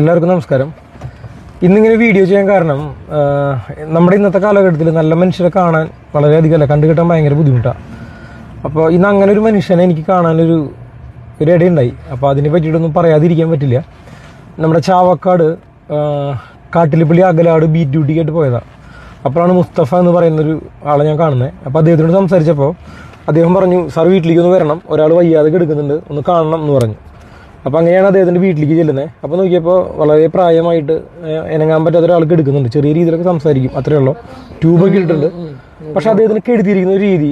എല്ലാവർക്കും നമസ്കാരം. ഇന്നിങ്ങനെ വീഡിയോ ചെയ്യാൻ കാരണം നമ്മുടെ ഇന്നത്തെ കാലഘട്ടത്തിൽ നല്ല മനുഷ്യരെ കാണാൻ വളരെയധികം അല്ല കണ്ടു കിട്ടാൻ ഭയങ്കര ബുദ്ധിമുട്ടാണ്. അപ്പോൾ ഇന്ന് അങ്ങനെ ഒരു മനുഷ്യനെ എനിക്ക് കാണാനൊരു ഇടയുണ്ടായി. അപ്പോൾ അതിനെ പറ്റിയിട്ടൊന്നും പറയാതിരിക്കാൻ പറ്റില്ല. നമ്മുടെ ചാവക്കാട് കാട്ടിലിപ്പള്ളി അകലാട് ബീറ്റ് ഡ്യൂട്ടിക്കായിട്ട് പോയതാണ്. അപ്പോഴാണ് മുസ്തഫ എന്ന് പറയുന്നൊരു ആളെ ഞാൻ കാണുന്നത്. അപ്പോൾ അദ്ദേഹത്തിനോട് സംസാരിച്ചപ്പോൾ അദ്ദേഹം പറഞ്ഞു, സാർ വീട്ടിലേക്ക് ഒന്ന് വരണം, ഒരാൾ വയ്യാതെ കിടക്കുന്നുണ്ട്, ഒന്ന് കാണണം എന്ന് പറഞ്ഞു. അപ്പോൾ അങ്ങനെയാണ് അദ്ദേഹത്തിൻ്റെ വീട്ടിലേക്ക് ചെല്ലുന്നത്. അപ്പോൾ നോക്കിയപ്പോൾ വളരെ പ്രായമായിട്ട് ഇണങ്ങാൻ പറ്റാത്ത ഒരാൾക്ക് എടുക്കുന്നുണ്ട്. ചെറിയ രീതിയിലൊക്കെ സംസാരിക്കും, അത്രയേ ഉള്ളൂ. ട്യൂബൊക്കെ ഇട്ടിട്ടുണ്ട്. പക്ഷെ അദ്ദേഹത്തിന് കെടുത്തിരിക്കുന്ന ഒരു രീതി,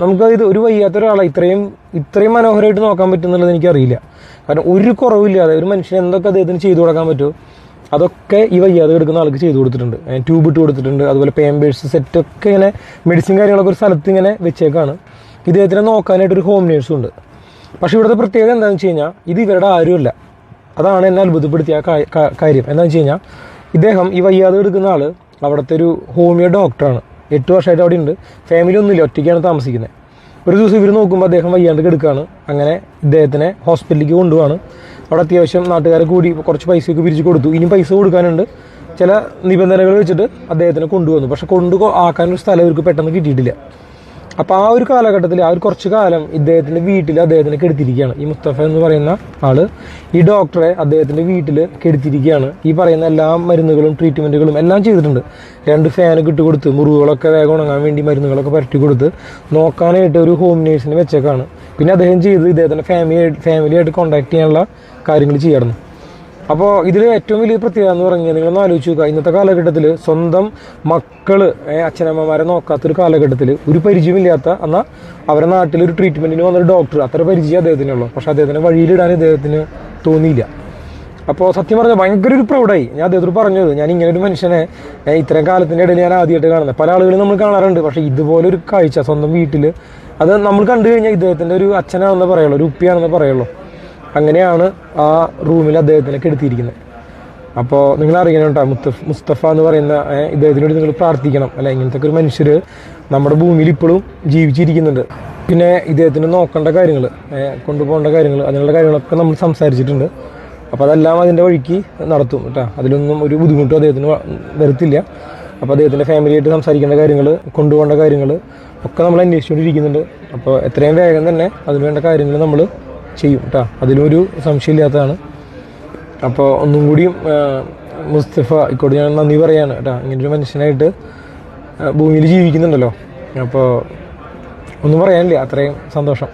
നമുക്കത് ഒരു വയ്യാത്ത ഒരാളെ ഇത്രയും മനോഹരമായിട്ട് നോക്കാൻ പറ്റുന്നുള്ളത് എനിക്കറിയില്ല. കാരണം ഒരു കുറവില്ലാതെ ഒരു മനുഷ്യൻ എന്തൊക്കെ അദ്ദേഹത്തിന് ചെയ്തു കൊടുക്കാൻ പറ്റുമോ അതൊക്കെ ഈ വയ്യാതെ കിടക്കുന്ന ആൾക്ക് ചെയ്തു കൊടുത്തിട്ടുണ്ട്. ട്യൂബ് ഇട്ട് കൊടുത്തിട്ടുണ്ട്. അതുപോലെ പേമ്പേഴ്സ് സെറ്റൊക്കെ ഇങ്ങനെ മെഡിസിൻ കാര്യങ്ങളൊക്കെ ഒരു സ്ഥലത്ത് ഇങ്ങനെ വെച്ചേക്കാണ്. ഇദ്ദേഹത്തിനെ നോക്കാനായിട്ടൊരു ഹോം നേഴ്സും ഉണ്ട്. പക്ഷേ ഇവിടുത്തെ പ്രത്യേകത എന്താണെന്ന് വെച്ച് കഴിഞ്ഞാൽ ഇത് ഇവരുടെ ആരുമല്ല. അതാണ് എന്നെ അത്ഭുതപ്പെടുത്തിയ കാര്യം. എന്താണെന്ന് വെച്ച് കഴിഞ്ഞാൽ ഇദ്ദേഹം ഈ വയ്യാതെ എടുക്കുന്ന ആൾ അവിടുത്തെ ഒരു ഹോമിയോ ഡോക്ടറാണ്. 8 വർഷമായിട്ട് അവിടെ ഉണ്ട്. ഫാമിലി ഒന്നുമില്ല, ഒറ്റയ്ക്കാണ് താമസിക്കുന്നത്. ഒരു ദിവസം ഇവർ നോക്കുമ്പോൾ അദ്ദേഹം വയ്യാണ്ട് കിടക്കുകയാണ്. അങ്ങനെ ഇദ്ദേഹത്തിനെ ഹോസ്പിറ്റലിലേക്ക് കൊണ്ടുപോവാണ്. അവിടെ അത്യാവശ്യം നാട്ടുകാരെ കൂടി കുറച്ച് പൈസയൊക്കെ പിരിച്ച് കൊടുത്തു. ഇനിയും പൈസ കൊടുക്കാനുണ്ട്. ചില നിബന്ധനകൾ വെച്ചിട്ട് അദ്ദേഹത്തിനെ കൊണ്ടുവന്നു. പക്ഷെ ആക്കാനൊരു സ്ഥലം ഇവർക്ക് പെട്ടെന്ന് കിട്ടിയിട്ടില്ല. അപ്പോൾ ആ ഒരു കാലഘട്ടത്തിൽ ആ ഒരു കുറച്ച് കാലം ഇദ്ദേഹത്തിൻ്റെ വീട്ടിൽ അദ്ദേഹത്തിനെ കെടുത്തിരിക്കുകയാണ്. ഈ മുസ്തഫ എന്ന് പറയുന്ന ആൾ ഈ ഡോക്ടറെ അദ്ദേഹത്തിൻ്റെ വീട്ടിൽ കെടുത്തിരിക്കുകയാണ്. ഈ പറയുന്ന എല്ലാ മരുന്നുകളും ട്രീറ്റ്മെൻറ്റുകളും എല്ലാം ചെയ്തിട്ടുണ്ട്. 2 ഫാനൊക്കെ ഇട്ട് കൊടുത്ത് മുറിവുകളൊക്കെ വേഗം ഉണങ്ങാൻ വേണ്ടി മരുന്നുകളൊക്കെ പരട്ടി കൊടുത്ത് നോക്കാനായിട്ട് ഒരു ഹോം നേഴ്സിനെ വെച്ചേക്കാണ്. പിന്നെ അദ്ദേഹം ചെയ്ത് ഇദ്ദേഹത്തിൻ്റെ ഫാമിലിയായിട്ട് കോൺടാക്ട് ചെയ്യാനുള്ള കാര്യങ്ങൾ ചെയ്യാറുണ്ട്. അപ്പോൾ ഇതിൽ ഏറ്റവും വലിയ പ്രത്യേകത എന്ന് പറഞ്ഞാൽ നിങ്ങളൊന്ന് ആലോചിച്ച് നോക്കുക. ഇന്നത്തെ കാലഘട്ടത്തിൽ സ്വന്തം മക്കൾ അച്ഛനമ്മമാരെ നോക്കാത്തൊരു കാലഘട്ടത്തിൽ ഒരു പരിചയമില്ലാത്ത എന്നാൽ അവരുടെ നാട്ടിലൊരു ട്രീറ്റ്മെൻറ്റിന് വന്നൊരു ഡോക്ടർ അത്ര പരിചയം അദ്ദേഹത്തിനുള്ളൂ. പക്ഷേ അദ്ദേഹത്തിനെ വഴിയിലിടാൻ ഇദ്ദേഹത്തിന് തോന്നിയില്ല. അപ്പോൾ സത്യം പറഞ്ഞാൽ ഭയങ്കര ഒരു പ്രൗഡായി. ഞാൻ അദ്ദേഹത്തോട് പറഞ്ഞത്, ഞാൻ ഇങ്ങനെ ഒരു മനുഷ്യനെ ഇത്രയും കാലത്തിൻ്റെ ഇടയിൽ ഞാൻ ആദ്യമായിട്ട് കാണുന്നത്. പല ആളുകളും നമ്മൾ കാണാറുണ്ട്. പക്ഷേ ഇതുപോലൊരു കാഴ്ച സ്വന്തം വീട്ടിൽ അത് നമ്മൾ കണ്ടു കഴിഞ്ഞാൽ ഇദ്ദേഹത്തിൻ്റെ ഒരു അച്ഛനാണെന്ന് പറയുള്ളൂ, ഒരു ഉപ്പിയാണെന്ന് പറയുള്ളൂ. അങ്ങനെയാണ് ആ റൂമിൽ അദ്ദേഹത്തിനെ കെടുത്തിയിരിക്കുന്നത്. അപ്പോൾ നിങ്ങൾ അറിയണം കേട്ടോ, മുസ്തഫ എന്ന് പറയുന്ന ഇദ്ദേഹത്തിനോട് നിങ്ങൾ പ്രാർത്ഥിക്കണം. അല്ല, ഇങ്ങനത്തെ ഒരു മനുഷ്യർ നമ്മുടെ ഭൂമിയിൽ ഇപ്പോഴും ജീവിച്ചിരിക്കുന്നുണ്ട്. പിന്നെ ഇദ്ദേഹത്തിന് നോക്കേണ്ട കാര്യങ്ങൾ, കൊണ്ടുപോകേണ്ട കാര്യങ്ങൾ, അതിനുള്ള കാര്യങ്ങളൊക്കെ നമ്മൾ സംസാരിച്ചിട്ടുണ്ട്. അപ്പോൾ അതെല്ലാം അതിൻ്റെ വഴിക്ക് നടത്തും കേട്ടോ. അതിലൊന്നും ഒരു ബുദ്ധിമുട്ടും അദ്ദേഹത്തിന് വരുത്തില്ല. അപ്പോൾ അദ്ദേഹത്തിൻ്റെ ഫാമിലിയായിട്ട് സംസാരിക്കേണ്ട കാര്യങ്ങൾ, കൊണ്ടുപോകേണ്ട കാര്യങ്ങൾ ഒക്കെ നമ്മൾ അന്വേഷിച്ചുകൊണ്ടിരിക്കുന്നുണ്ട്. അപ്പോൾ എത്രയും വേഗം തന്നെ അതിനുവേണ്ട കാര്യങ്ങൾ നമ്മൾ ചെയ്യും കേട്ടോ. അതിലൊരു സംശയമില്ലാത്തതാണ്. അപ്പോൾ ഒന്നും കൂടിയും മുസ്തഫ ഇക്കോട് ഞാൻ നന്ദി പറയാണ് കേട്ടോ. ഇങ്ങനൊരു മനുഷ്യനായിട്ട് ഭൂമിയിൽ ജീവിക്കുന്നുണ്ടല്ലോ. അപ്പോൾ ഒന്നും പറയാനില്ല, അത്രയും സന്തോഷം.